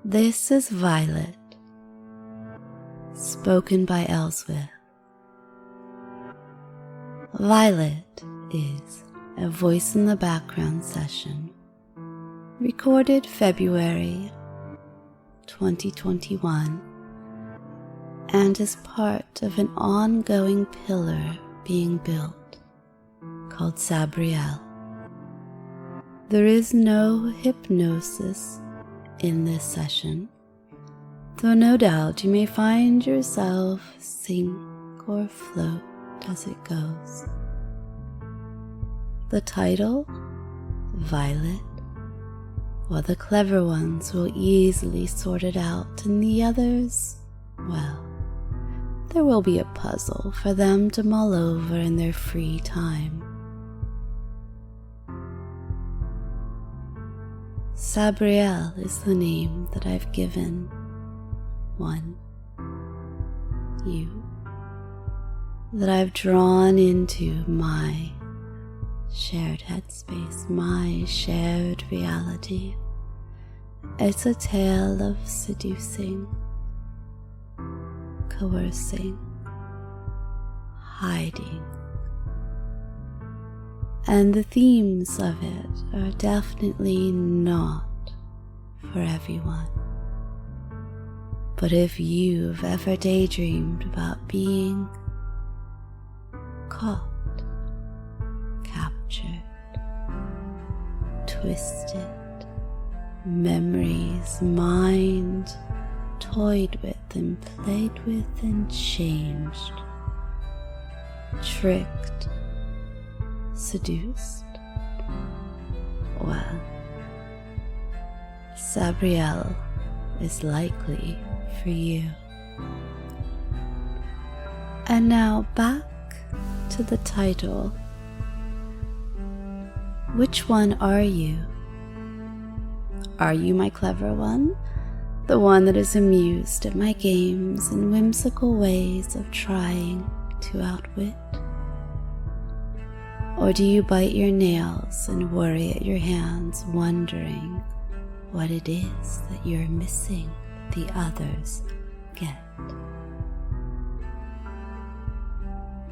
This is Violet, spoken by Elsewhere. Violet is a voice in the background session, recorded February 2021, and is part of an ongoing pillar being built called Sabriel. There is no hypnosis in this session, though no doubt you may find yourself sink or float as it goes. The title, Violet, while the clever ones will easily sort it out, and the others, well, there will be a puzzle for them to mull over in their free time. Sabriel is the name that I've given you, that I've drawn into my shared headspace, my shared reality. It's a tale of seducing, coercing, hiding, and the themes of it are definitely not for everyone. But if you've ever daydreamed about being caught, captured, twisted, memories, mind toyed with and played with and changed, tricked, seduced, well, Sabriel is likely for you. And now back to the title. Which one are you? Are you my clever one? The one that is amused at my games and whimsical ways of trying to outwit? Or do you bite your nails and worry at your hands, wondering what it is that you're missing the others get?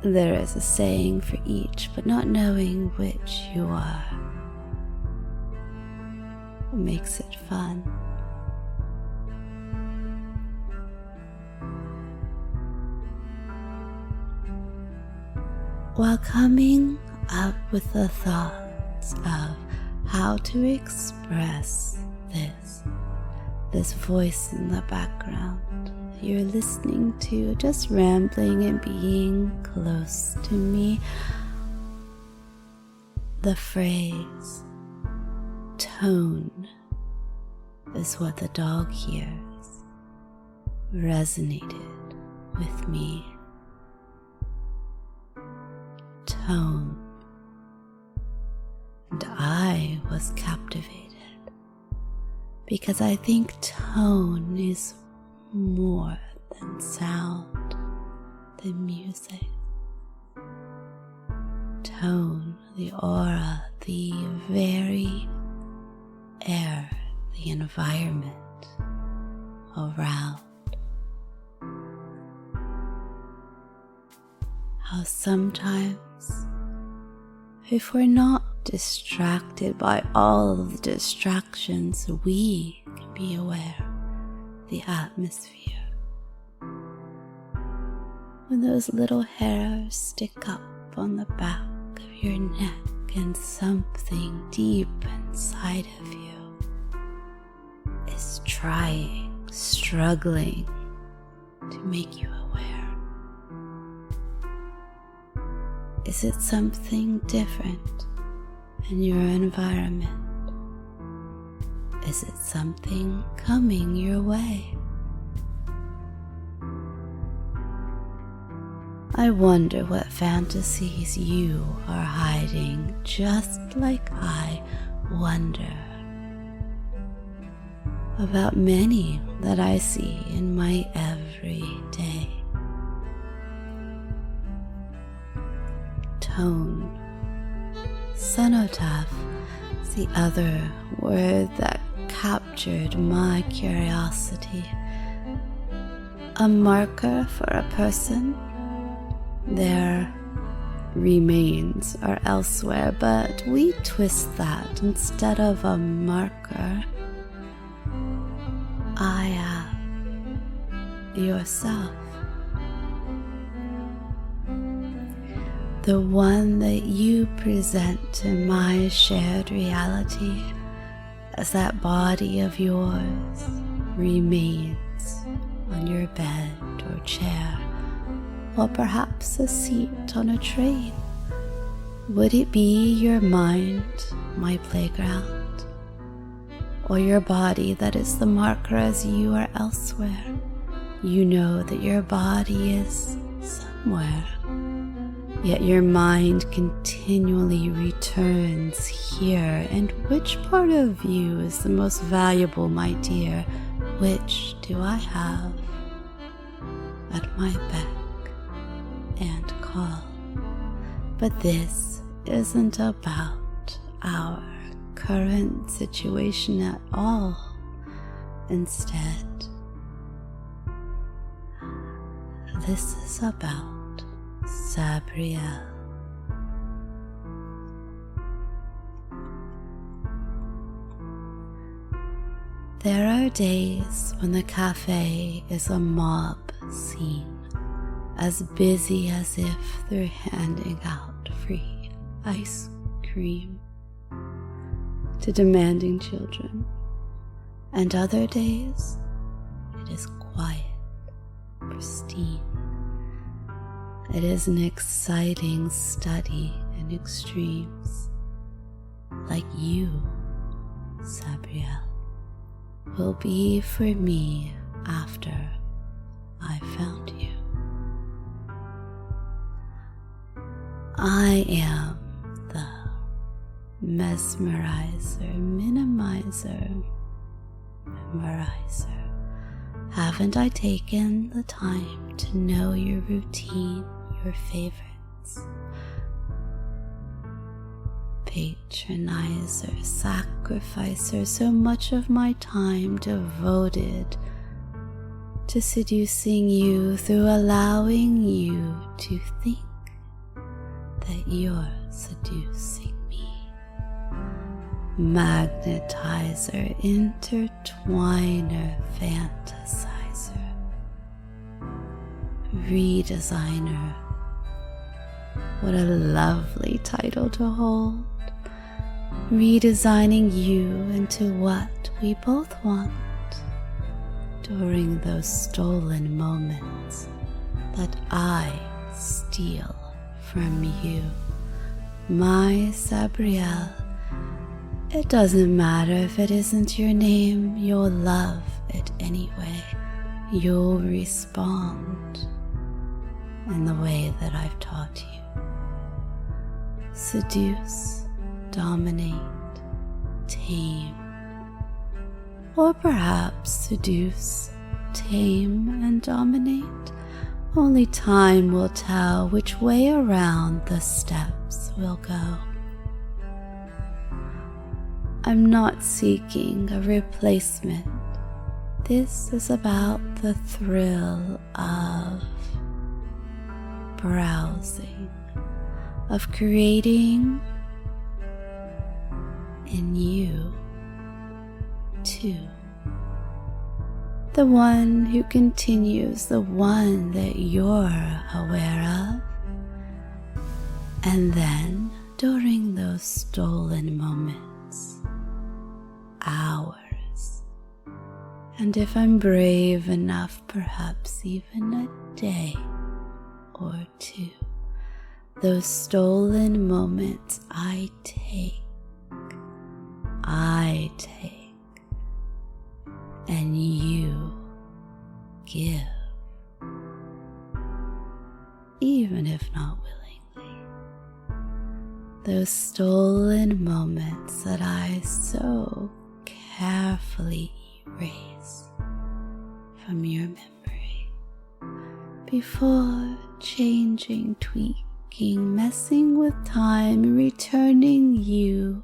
There is a saying for each, but not knowing which you are makes it fun. While coming up with the thoughts of how to express this voice in the background you're listening to, just rambling and being close to me, the phrase tone is what the dog hears resonated with me. Tone. And I was captivated because I think tone is more than sound, than music. Tone, the aura, the very air, the environment around. How sometimes, if we're not distracted by all of the distractions, we can be aware of the atmosphere. When those little hairs stick up on the back of your neck and something deep inside of you is trying, struggling to make you aware. Is it something different in your environment? Is it something coming your way? I wonder what fantasies you are hiding, just like I wonder about many that I see in my everyday. Tone. Cenotaph is the other word that captured my curiosity. A marker for a person? Their remains are elsewhere, but we twist that. Instead of a marker, I am yourself. The one that you present in my shared reality as that body of yours remains on your bed or chair, or perhaps a seat on a train. Would it be your mind, my playground, or your body that is the marker as you are elsewhere? You know that your body is somewhere, yet your mind continually returns here. And which part of you is the most valuable, my dear? Which do I have at my beck and call? But this isn't about our current situation at all. Instead, this is about Sabriel. There are days when the cafe is a mob scene, as busy as if they're handing out free ice cream to demanding children. And other days, it is quiet, pristine. It is an exciting study in extremes, like you, Sabriel, will be for me after I found you. I am the mesmerizer, minimizer, memorizer. Haven't I taken the time to know your routine, your favorites? Patronizer, sacrificer, so much of my time devoted to seducing you through allowing you to think that you're seducing me. Magnetizer, intertwiner, fantasizer, redesigner. What a lovely title to hold. Redesigning you into what we both want during those stolen moments that I steal from you. My Sabriel, it doesn't matter if it isn't your name, you'll love it anyway. You'll respond in the way that I've taught you. Seduce, dominate, tame, or perhaps seduce, tame, and dominate. Only time will tell which way around the steps will go. I'm not seeking a replacement. This is about the thrill of browsing, of creating in you too. The one who continues, the one that you're aware of. And then, during those stolen moments, hours, and if I'm brave enough, perhaps even a day or two, those stolen moments I take, and you give, even if not willingly. Those stolen moments that I so carefully erase from your memory before changing, tweaking, messing with time, returning you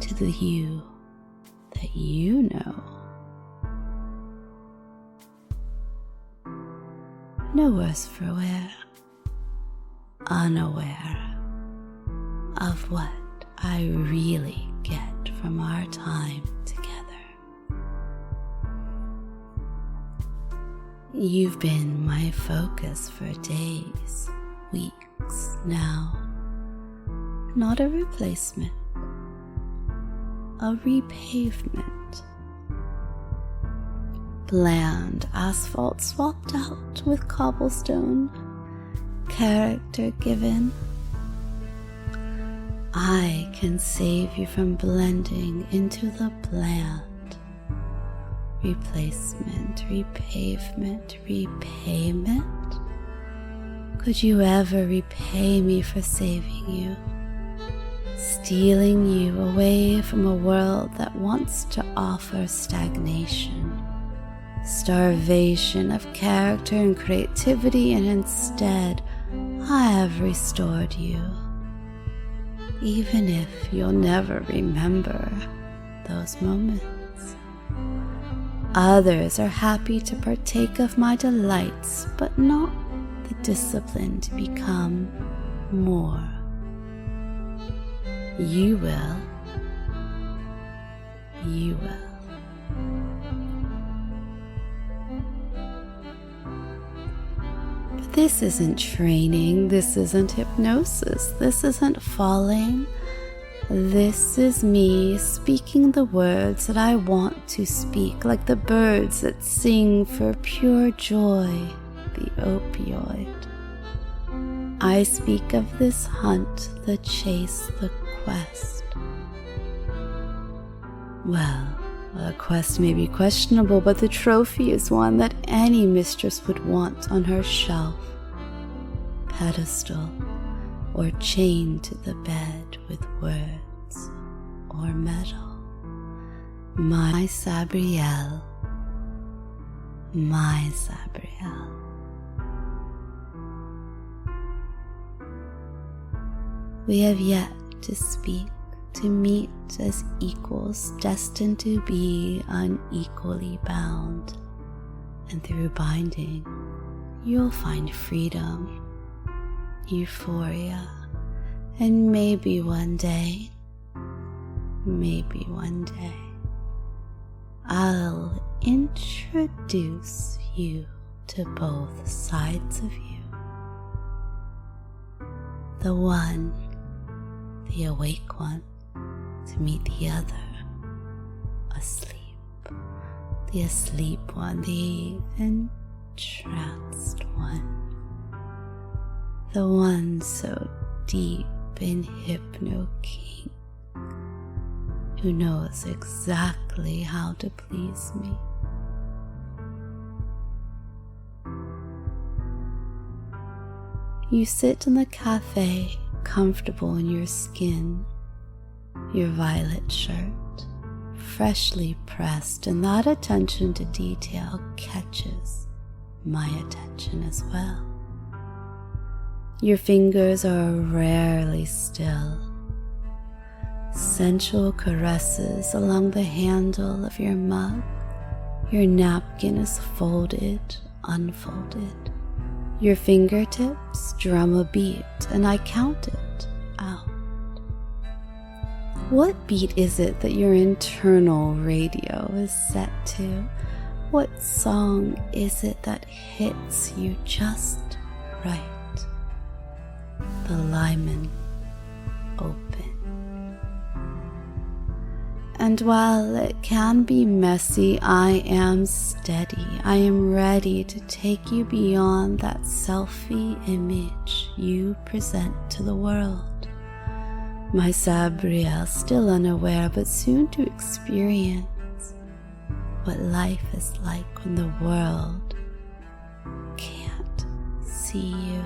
to the you that you know. No worse for wear, unaware of what I really get from our time together. You've been my focus for days, weeks now. Not a replacement, a repavement. Bland asphalt swapped out with cobblestone, character given. I can save you from blending into the bland. Replacement, repavement, repayment. Could you ever repay me for saving you? Stealing you away from a world that wants to offer stagnation, starvation of character and creativity, and instead I have restored you. Even if you'll never remember those moments. Others are happy to partake of my delights, but not the discipline to become more. You will. You will. But this isn't training, this isn't hypnosis, this isn't falling. This is me speaking the words that I want to speak, like the birds that sing for pure joy, the opioid. I speak of this hunt, the chase, the quest. Well, a quest may be questionable, but the trophy is one that any mistress would want on her shelf, pedestal, or chained to the bed with words or metal. My Sabriel, my Sabriel. We have yet to speak, to meet as equals, destined to be unequally bound. And through binding, you'll find freedom, euphoria, and maybe one day, I'll introduce you to both sides of you. The one, the awake one, to meet the other, asleep. The asleep one, the entranced one. The one so deep in hypnokink, who knows exactly how to please me. You sit in the cafe, comfortable in your skin, your violet shirt, freshly pressed, and that attention to detail catches my attention as well. Your fingers are rarely still. Sensual caresses along the handle of your mug. Your napkin is folded, unfolded. Your fingertips drum a beat, and I count it out. What beat is it that your internal radio is set to? What song is it that hits you just right? The limen open. And while it can be messy, I am steady. I am ready to take you beyond that selfie image you present to the world. My Sabriel, still unaware, but soon to experience what life is like when the world can't see you.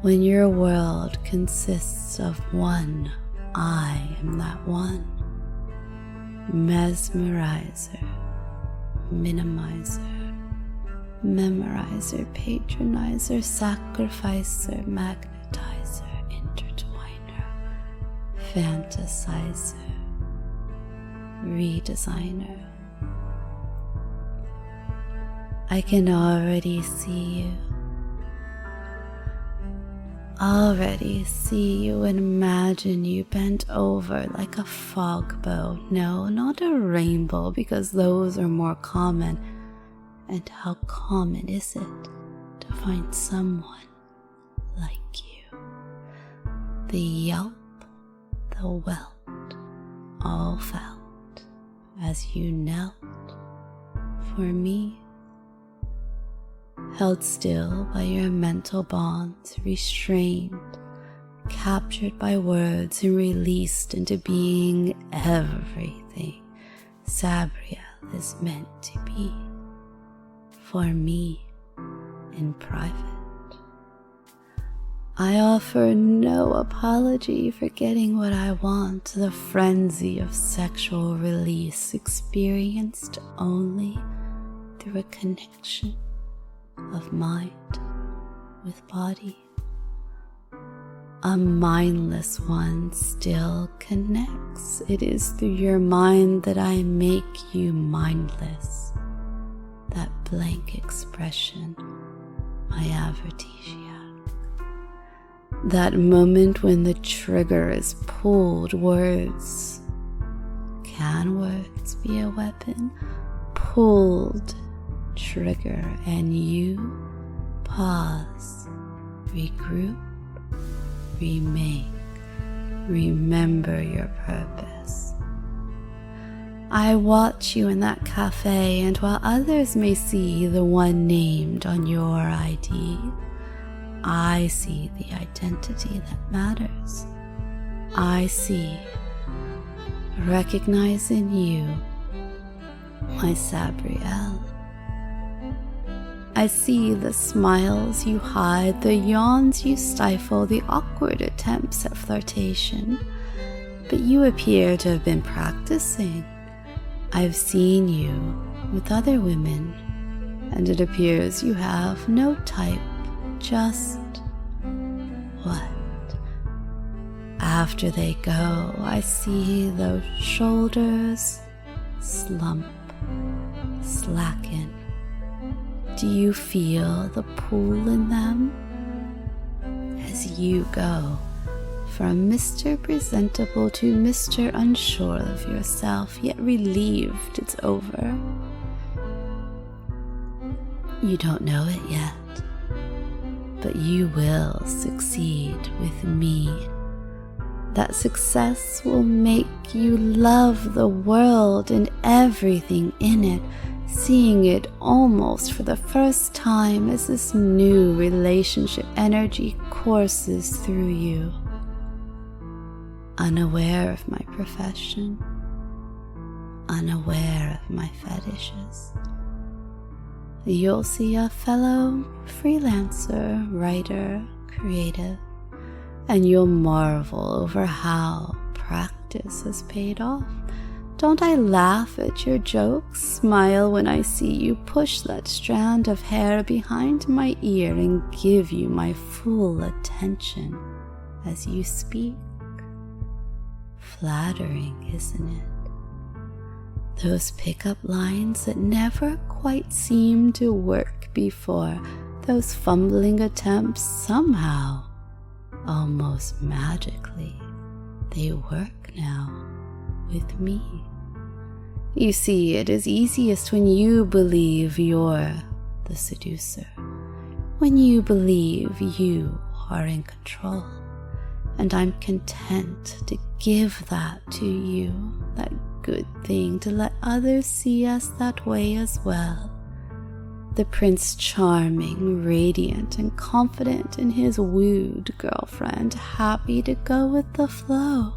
When your world consists of one, I am that one. Mesmerizer, minimizer, memorizer, patronizer, sacrificer, magnetizer, intertwiner, fantasizer, redesigner. I can already see you. Already see you and imagine you bent over like a fog bow. No, not a rainbow, because those are more common. And how common is it to find someone like you? The yelp, the welt, all felt as you knelt for me. Held still by your mental bonds, restrained, captured by words and released into being everything Sabriel is meant to be, for me in private. I offer no apology for getting what I want, the frenzy of sexual release experienced only through a connection of mind with body. A mindless one still connects. It is through your mind that I make you mindless. That blank expression, my aphrodisiac. That moment when the trigger is pulled, words. Can words be a weapon? Pulled trigger, and you pause, regroup, remake, remember your purpose. I watch you in that cafe, and while others may see the one named on your ID, I see the identity that matters. I see, recognize in you, my Sabriel. I see the smiles you hide, the yawns you stifle, the awkward attempts at flirtation. But you appear to have been practicing. I've seen you with other women, and it appears you have no type, just what? After they go, I see those shoulders slump, slacken. Do you feel the pull in them? As you go from Mr. Presentable to Mr. Unsure of yourself, yet relieved it's over. You don't know it yet, but you will succeed with me. That success will make you love the world and everything in it, seeing it almost for the first time as this new relationship energy courses through you. Unaware of my profession, unaware of my fetishes, you'll see a fellow freelancer, writer, creative, and you'll marvel over how practice has paid off. Don't I laugh at your jokes, smile when I see you push that strand of hair behind my ear and give you my full attention as you speak? Flattering, isn't it? Those pickup lines that never quite seemed to work before, those fumbling attempts, somehow, almost magically, they work now with me. You see, it is easiest when you believe you're the seducer, when you believe you are in control, and I'm content to give that to you, that good thing, to let others see us that way as well. The Prince Charming, radiant and confident in his wooed girlfriend, happy to go with the flow.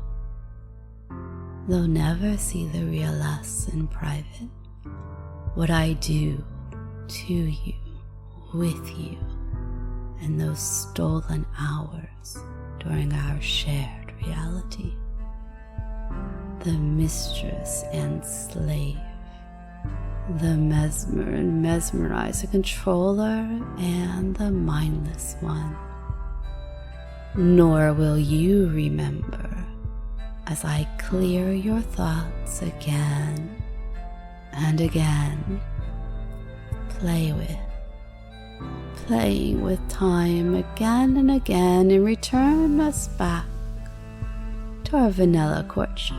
They'll never see the real us in private, what I do to you, with you, and those stolen hours during our shared reality. The mistress and slave, the mesmer and mesmerizer, controller and the mindless one. Nor will you remember as I clear your thoughts again and again. Playing with time again and again, and return us back to our vanilla courtship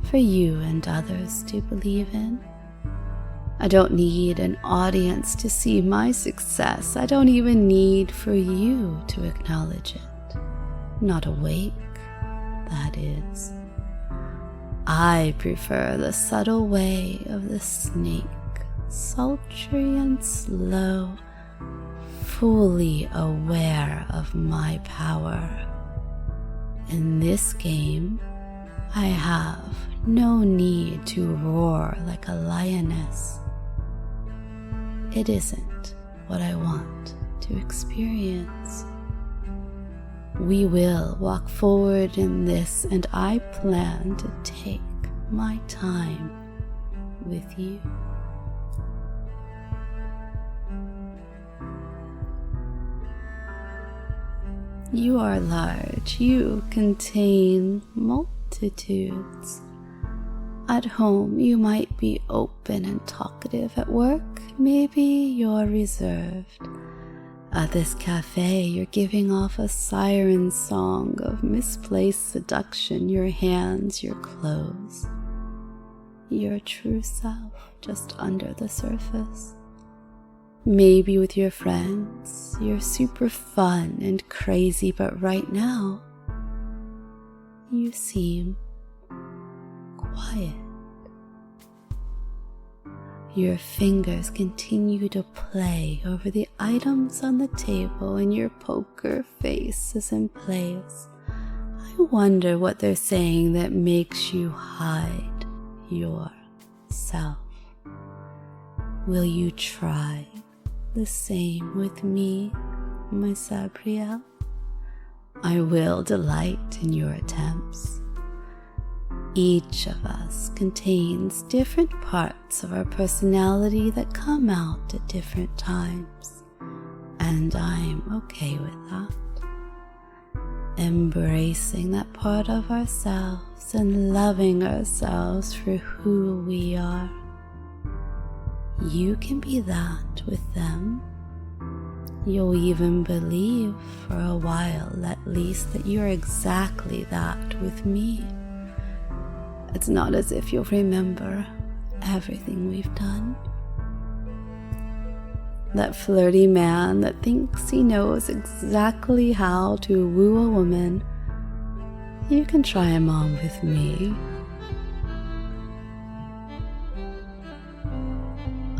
for you and others to believe in. I don't need an audience to see my success. I don't even need for you to acknowledge it. Not awake, that is. I prefer the subtle way of the snake, sultry and slow, fully aware of my power. In this game, I have no need to roar like a lioness. It isn't what I want to experience. We will walk forward in this, and I plan to take my time with you. You are large. You contain multitudes. At home, you might be open and talkative. At work, maybe you're reserved. At this cafe, you're giving off a siren song of misplaced seduction, your hands, your clothes. Your true self just under the surface. Maybe with your friends, you're super fun and crazy, but right now, you seem quiet. Your fingers continue to play over the items on the table, and your poker face is in place. I wonder what they're saying that makes you hide yourself. Will you try the same with me, my Sabriel? I will delight in your attempts. Each of us contains different parts of our personality that come out at different times, and I'm okay with that. Embracing that part of ourselves and loving ourselves for who we are. You can be that with them. You'll even believe for a while at least that you're exactly that with me. It's not as if you'll remember everything we've done. That flirty man that thinks he knows exactly how to woo a woman, you can try him on with me.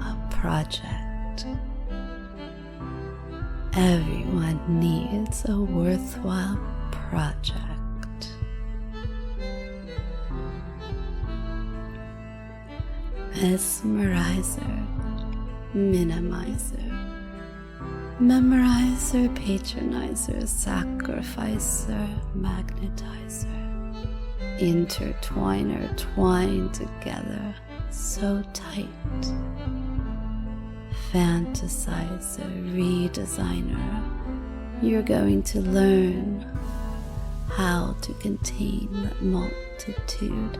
A project. Everyone needs a worthwhile project. Mesmerizer, minimizer, memorizer, patronizer, sacrificer, magnetizer, intertwiner, twine together so tight, fantasizer, redesigner. You're going to learn how to contain that multitude,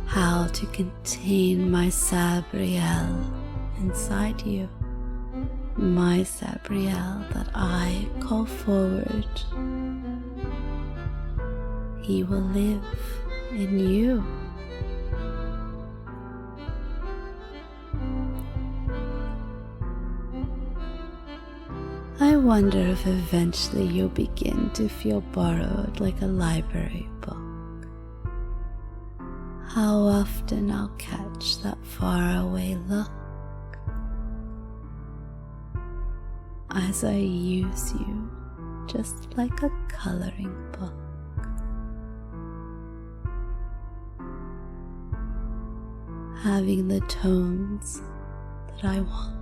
how to contain my Sabriel inside you, my Sabriel that I call forward. He will live in you. I wonder if eventually you'll begin to feel borrowed like a library book. How often I'll catch that faraway look as I use you just like a coloring book. Having the tones that I want.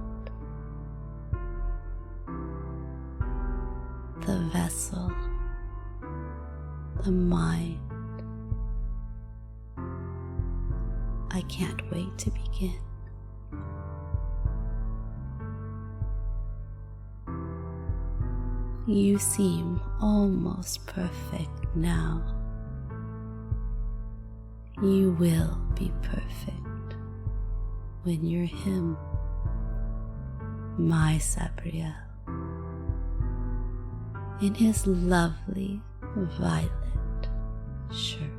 The vessel, the mind. I can't wait to begin. You seem almost perfect now. You will be perfect when you're him, my Sabriel, in his lovely violet shirt.